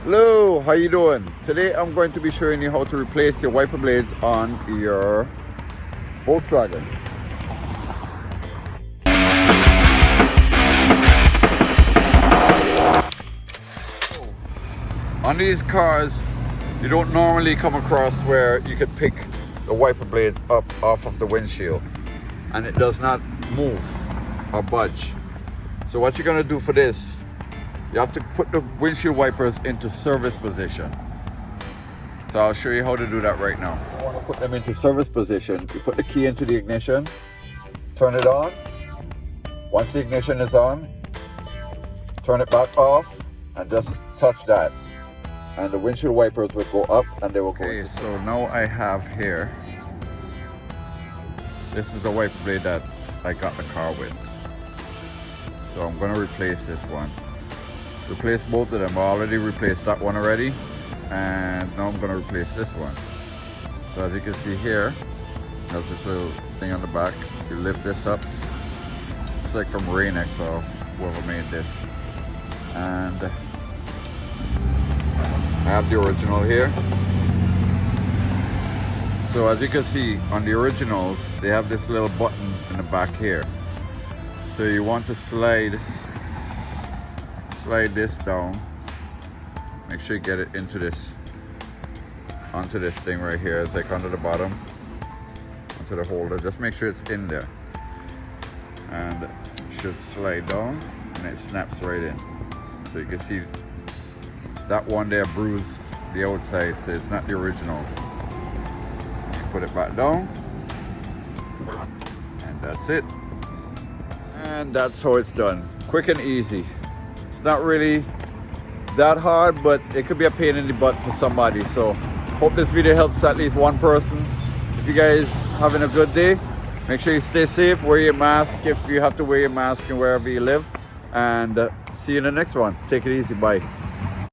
Hello, how you doing? Today I'm going to be showing you how to replace your wiper blades on your Volkswagen. On these cars, you don't normally come across where you could pick the wiper blades up off of the windshield and it does not move or budge. So what you're going to do for this, you have to put the windshield wipers into service position. So I'll show you how to do that right now. You want to put them into service position. You put the key into the ignition, turn it on. Once the ignition is on, turn it back off and just touch that. And the windshield wipers will go up and they will go. Okay, so now I have here, this is the wiper blade that I got the car with. So I'm going to replace this one. Replace both of them. I already replaced that one already, and now I'm going to replace this one. So as you can see here, there's this little thing on the back. You lift this up. It's like from Rain-X or whoever made this. And I have the original here. So as you can see on the originals, they have this little button in the back here. So you want to slide this down. Make sure you get it into this, onto this thing right here. It's like under the bottom, onto the holder. Just make sure it's in there, and it should slide down, and it snaps right in. So you can see that one there bruised the outside, so it's not the original. You put it back down, and that's it. And that's how it's done. Quick and easy. It's not really that hard, but it could be a pain in the butt for somebody. So hope this video helps at least one person. If you guys having a good day, make sure you stay safe, wear your mask if you have to wear your mask and wherever you live, and see you in the next one. Take it easy. Bye.